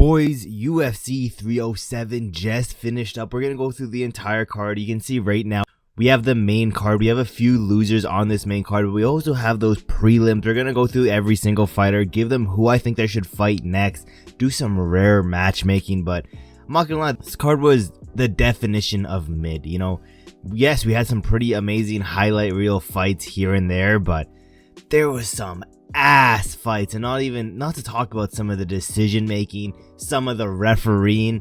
Boys, UFC 307 just finished up. We're going to go through the entire card. You can see right now we have the main card. We have a few losers on this main card, but we also have those prelims. We're going to go through every single fighter, give them who I think they should fight next, do some rare matchmaking, but I'm not going to lie, this card was the definition of mid, you know. Yes, we had some pretty amazing highlight reel fights here and there, but there was some ass fights, and not to talk about some of the decision making, some of the refereeing.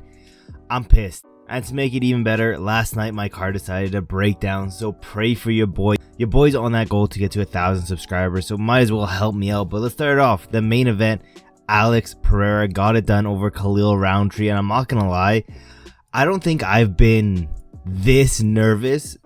I'm pissed. And to make it even better, last night my card decided to break down, so pray for your boy. Your boy's on that goal to get to 1,000 subscribers, so might as well help me out. But let's start off. The main event, Alex Pereira got it done over Khalil Rountree, and I'm not gonna lie, I don't think I've been this nervous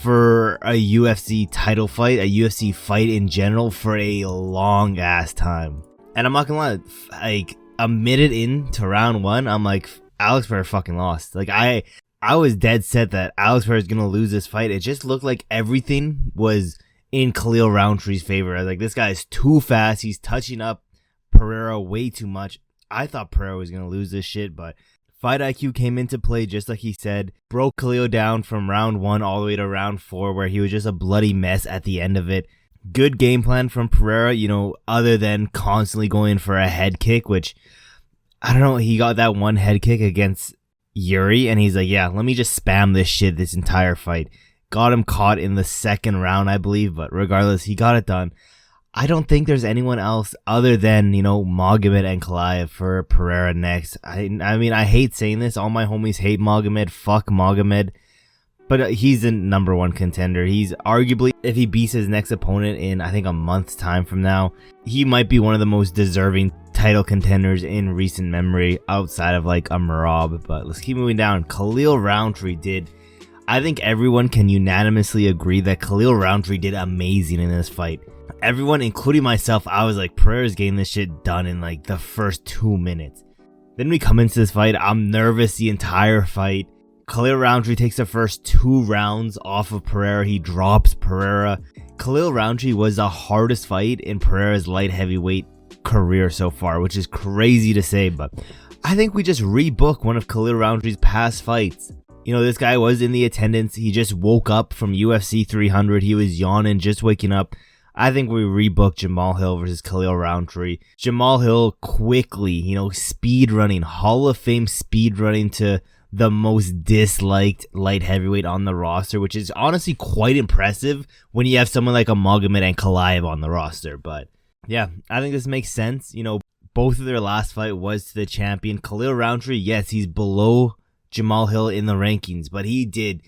for a UFC title fight, a UFC fight in general, for a long ass time. And I'm not gonna lie, like a minute into round one, I'm like, Alex Pereira fucking lost. Like I was dead set that Alex Pereira is gonna lose this fight. It just looked like everything was in Khalil Rountree's favor. I was like, this guy is too fast. He's touching up Pereira way too much. I thought Pereira was gonna lose this shit, but fight IQ came into play just like he said, broke Khalil down from round 1 all the way to round 4, where he was just a bloody mess at the end of it. Good game plan from Pereira, you know, other than constantly going for a head kick, which, I don't know, he got that one head kick against Yuri, and he's like, yeah, let me just spam this shit this entire fight. Got him caught in the second round, I believe, but regardless, he got it done. I don't think there's anyone else other than, you know, Magomed and Ankalaev for Pereira next. I mean, I hate saying this. All my homies hate Magomed. Fuck Magomed. But he's the number one contender. He's arguably, if he beats his next opponent in, I think, a month's time from now, he might be one of the most deserving title contenders in recent memory outside of, like, a Merab. But let's keep moving down. Khalil Rountree did. I think everyone can unanimously agree that Khalil Rountree did amazing in this fight. Everyone, including myself, I was like, Pereira's getting this shit done in like the first 2 minutes. Then we come into this fight, I'm nervous the entire fight. Khalil Rountree takes the first 2 rounds off of Pereira. He drops Pereira. Khalil Rountree was the hardest fight in Pereira's light heavyweight career so far, which is crazy to say, but I think we just rebook one of Khalil Rountree's past fights. You know, this guy was in the attendance. He just woke up from UFC 300. He was yawning, just waking up. I think we rebooked Jamal Hill versus Khalil Rountree. Jamal Hill quickly, you know, speed running, Hall of Fame speed running to the most disliked light heavyweight on the roster, which is honestly quite impressive when you have someone like a Magomed and Ankalaev on the roster. But yeah, I think this makes sense. You know, both of their last fight was to the champion. Khalil Rountree, yes, he's below Jamal Hill in the rankings, but he did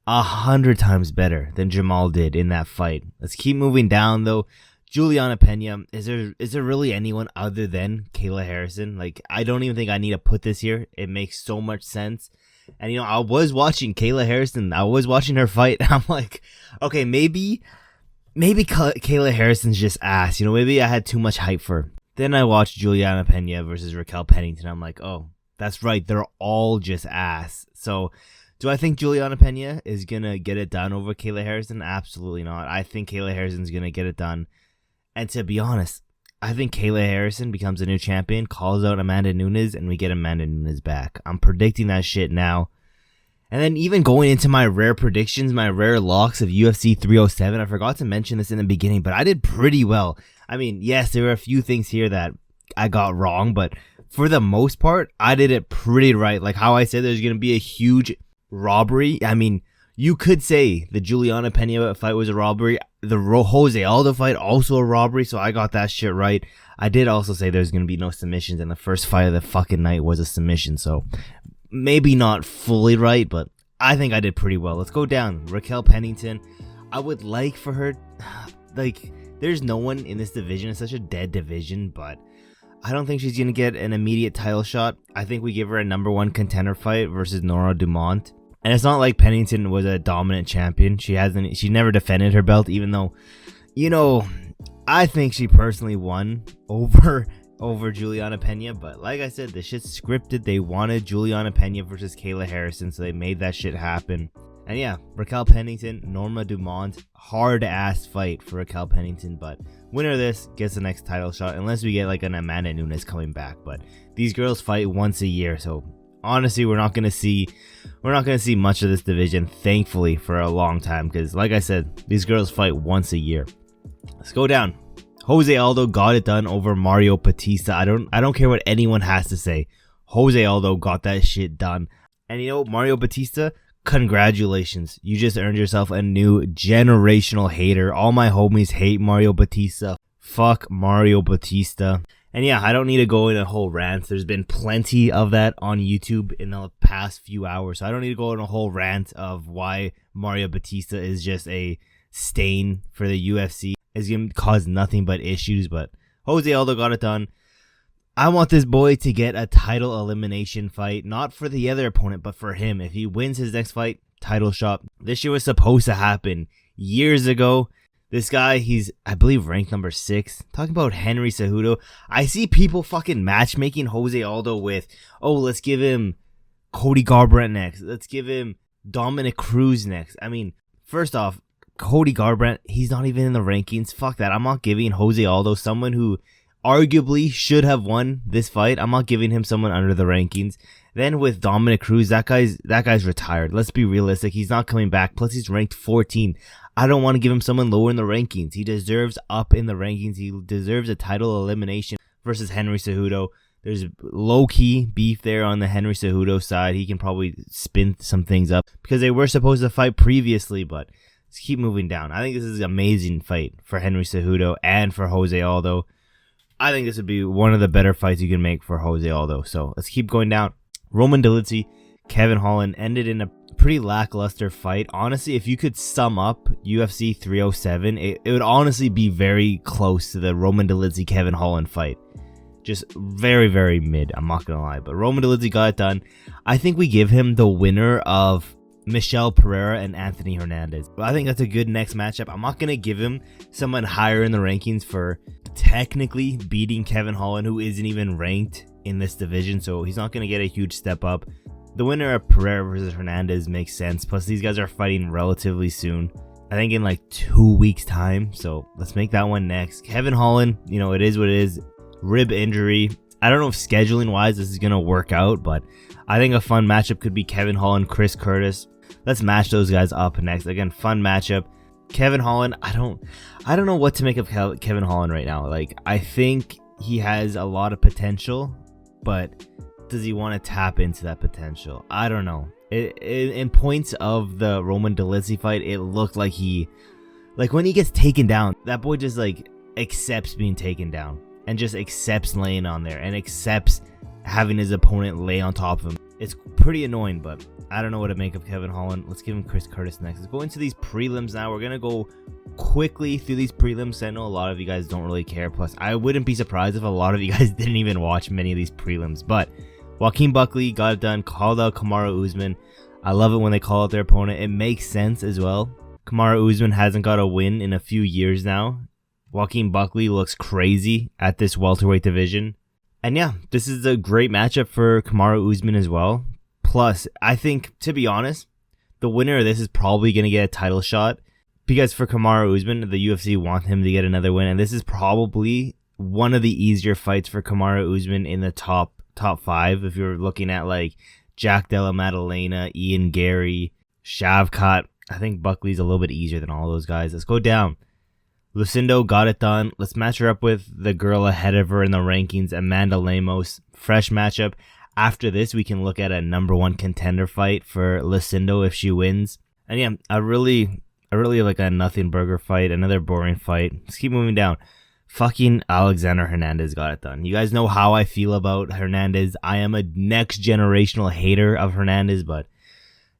100 times better than Jamal did in that fight. Let's keep moving down though. Julianna Peña, is there really anyone other than Kayla Harrison? Like, I don't even think I need to put this here. It makes so much sense. And you know, I was watching Kayla Harrison. I was watching her fight. And I'm like, okay, maybe Kayla Harrison's just ass. You know, maybe I had too much hype for her. Then I watched Julianna Peña versus Raquel Pennington. I'm like, oh, that's right. They're all just ass. So, do I think Julianna Peña is going to get it done over Kayla Harrison? Absolutely not. I think Kayla Harrison's going to get it done. And to be honest, I think Kayla Harrison becomes a new champion, calls out Amanda Nunes, and we get Amanda Nunes back. I'm predicting that shit now. And then even going into my rare predictions, my rare locks of UFC 307, I forgot to mention this in the beginning, but I did pretty well. I mean, yes, there were a few things here that I got wrong, but for the most part, I did it pretty right. Like how I said there's going to be a huge robbery. I mean, you could say the Julianna Peña fight was a robbery. The Jose Aldo fight also a robbery, so I got that shit right. I did also say there's going to be no submissions, and the first fight of the fucking night was a submission, so maybe not fully right, but I think I did pretty well. Let's go down. Raquel Pennington. I would like for her, like, there's no one in this division. It's such a dead division, but I don't think she's going to get an immediate title shot. I think we give her a number 1 contender fight versus Nora Dumont. And it's not like Pennington was a dominant champion. She never defended her belt, even though, you know, I think she personally won over Julianna Peña. But like I said, the shit's scripted. They wanted Julianna Peña versus Kayla Harrison, so they made that shit happen. And yeah, Raquel Pennington, Norma Dumont, hard ass fight for Raquel Pennington, but winner of this gets the next title shot, unless we get like an Amanda Nunes coming back. But these girls fight once a year, so honestly, we're not gonna see much of this division, thankfully, for a long time, because like I said, these girls fight once a year. Let's go down. Jose Aldo got it done over Mario Bautista. I don't care what anyone has to say. Jose Aldo got that shit done. And you know, Mario Bautista, congratulations. You just earned yourself a new generational hater. All my homies hate Mario Bautista. Fuck Mario Bautista. And yeah, I don't need to go in a whole rant. There's been plenty of that on YouTube in the past few hours. So I don't need to go in a whole rant of why Mario Bautista is just a stain for the UFC. It's going to cause nothing but issues. But Jose Aldo got it done. I want this boy to get a title elimination fight. Not for the other opponent, but for him. If he wins his next fight, title shot. This shit was supposed to happen years ago. This guy, he's, I believe, ranked number 6. Talking about Henry Cejudo. I see people fucking matchmaking Jose Aldo with, oh, let's give him Cody Garbrandt next. Let's give him Dominic Cruz next. I mean, first off, Cody Garbrandt, he's not even in the rankings. Fuck that. I'm not giving Jose Aldo, someone who arguably should have won this fight. I'm not giving him someone under the rankings. Then with Dominic Cruz, that guy's retired. Let's be realistic. He's not coming back. Plus, he's ranked 14. I don't want to give him someone lower in the rankings. He deserves up in the rankings. He deserves a title elimination versus Henry Cejudo. There's low-key beef there on the Henry Cejudo side. He can probably spin some things up because they were supposed to fight previously, but let's keep moving down. I think this is an amazing fight for Henry Cejudo and for Jose Aldo. I think this would be one of the better fights you can make for Jose Aldo. So let's keep going down. Roman Dolidze, Kevin Holland ended in a pretty lackluster fight. Honestly, if you could sum up UFC 307, it would honestly be very close to the Roman Dolidze Kevin Holland fight. Just very, very mid, I'm not gonna lie. But Roman Dolidze got it done. I think we give him the winner of Michel Pereira and Anthony Hernandez. I think that's a good next matchup. I'm not gonna give him someone higher in the rankings for technically beating Kevin Holland, who isn't even ranked in this division, so he's not gonna get a huge step up. The winner of Pereira versus Hernandez makes sense. Plus, these guys are fighting relatively soon. I think in like 2 weeks' time. So let's make that one next. Kevin Holland, you know, it is what it is. Rib injury. I don't know if scheduling-wise this is going to work out, but I think a fun matchup could be Kevin Holland, Chris Curtis. Let's match those guys up next. Again, fun matchup. Kevin Holland, I don't know what to make of Kevin Holland right now. Like, I think he has a lot of potential, but does he want to tap into that potential? I don't know. In points of the Roman Dolidze fight, it looked like when he gets taken down, that boy just like accepts being taken down and just accepts laying on there and accepts having his opponent lay on top of him. It's pretty annoying, but I don't know what to make of Kevin Holland. Let's give him Chris Curtis next. Let's go into these prelims now. We're going to go quickly through these prelims. I know a lot of you guys don't really care. Plus, I wouldn't be surprised if a lot of you guys didn't even watch many of these prelims, but Joaquin Buckley got it done, called out Kamaru Usman. I love it when they call out their opponent. It makes sense as well. Kamaru Usman hasn't got a win in a few years now. Joaquin Buckley looks crazy at this welterweight division. And yeah, this is a great matchup for Kamaru Usman as well. Plus, I think, to be honest, the winner of this is probably going to get a title shot. Because for Kamaru Usman, the UFC want him to get another win. And this is probably one of the easier fights for Kamaru Usman in the top 5. If you're looking at like Jack Della Maddalena, Ian Gary, Shavkat, I think Buckley's a little bit easier than all those guys. Let's go down. Lucindo got it done. Let's match her up with the girl ahead of her in the rankings, Amanda Lemos. Fresh matchup. After this, we can look at a number 1 contender fight for Lucindo if she wins. And yeah, I really like a nothing burger fight, another boring fight. Let's keep moving down. Fucking Alexander Hernandez got it done. You guys know how I feel about Hernandez. I am a next generational hater of Hernandez, but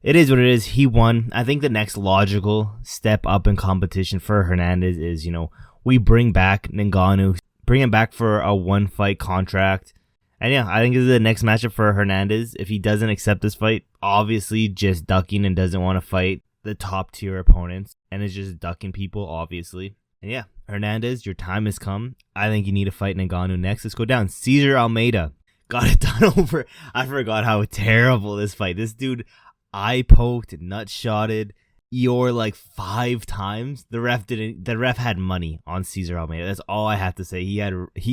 it is what it is. He won. I think the next logical step up in competition for Hernandez is, you know, we bring back Ngannou, bring him back for a 1-fight contract. And yeah, I think this is the next matchup for Hernandez. If he doesn't accept this fight, obviously just ducking and doesn't want to fight the top tier opponents and is just ducking people, obviously. And yeah, Hernandez, your time has come. I think you need to fight Ngannou next. Let's go down. Cesar Almeida got it done over. I forgot how terrible this fight. This dude eye poked, nut shotted, Eeyore like 5 times. The ref had money on Cesar Almeida. That's all I have to say. He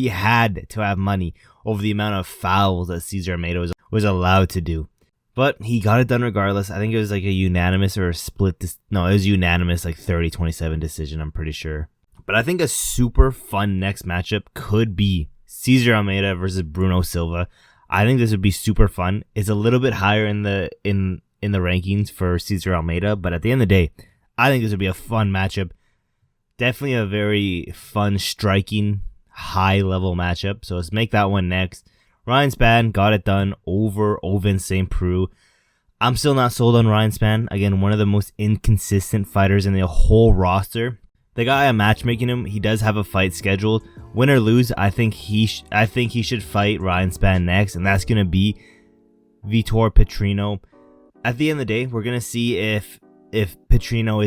had to have money over the amount of fouls that Cesar Almeida was allowed to do. But he got it done regardless. I think it was like a unanimous or a split. No, it was unanimous, like 30-27 decision, I'm pretty sure. But I think a super fun next matchup could be Cesar Almeida versus Bruno Silva. I think this would be super fun. It's a little bit higher in the rankings for Cesar Almeida, but at the end of the day, I think this would be a fun matchup. Definitely a very fun, striking, high-level matchup. So let's make that one next. Ryan Spann got it done over Ovince St. Preux. I'm still not sold on Ryan Spann. Again, one of the most inconsistent fighters in the whole roster. The guy I'm matchmaking him, he does have a fight scheduled. Win or lose, I think he should fight Ryan Spann next, and that's gonna be Vitor Petrino. At the end of the day, we're gonna see if Petrino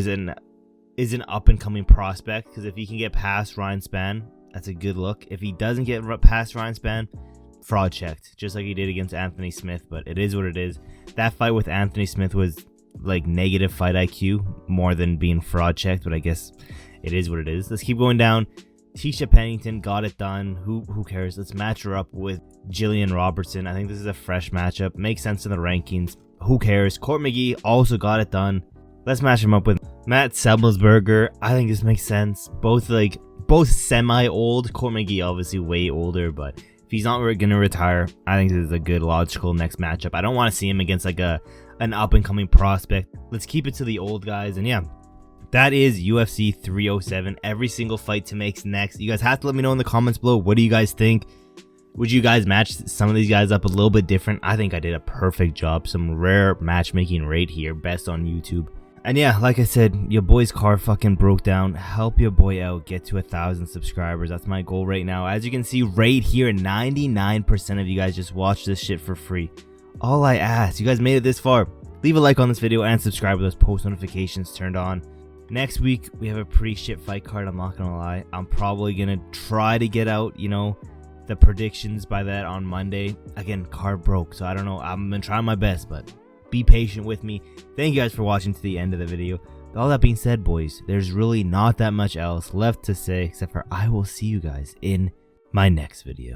is an up and coming prospect, because if he can get past Ryan Spann, that's a good look. If he doesn't get past Ryan Spann, fraud checked, just like he did against Anthony Smith. But it is what it is. That fight with Anthony Smith was like negative fight IQ more than being fraud checked, but I guess it is what it is. Let's keep going down. Tecia Pennington got it done. Who cares? Let's match her up with Jillian Robertson. I think this is a fresh matchup. Makes sense in the rankings. Who cares? Court McGee also got it done. Let's match him up with Matt Semelsberger. I think this makes sense. Both semi-old. Court McGee obviously way older, but if he's not going to retire, I think this is a good logical next matchup. I don't want to see him against like an up-and-coming prospect. Let's keep it to the old guys, and yeah. That is UFC 307. Every single fight to make next. You guys have to let me know in the comments below. What do you guys think? Would you guys match some of these guys up a little bit different? I think I did a perfect job. Some rare matchmaking right here. Best on YouTube. And yeah, like I said, your boy's car fucking broke down. Help your boy out. Get to 1,000 subscribers. That's my goal right now. As you can see right here, 99% of you guys just watch this shit for free. All I ask, you guys made it this far. Leave a like on this video and subscribe with those post notifications turned on. Next week, we have a pretty shit fight card, I'm not gonna lie. I'm probably gonna try to get out, the predictions by that on Monday. Again, card broke, so I don't know. I'm gonna try my best, but be patient with me. Thank you guys for watching to the end of the video. All that being said, boys, there's really not that much else left to say, except for I will see you guys in my next video.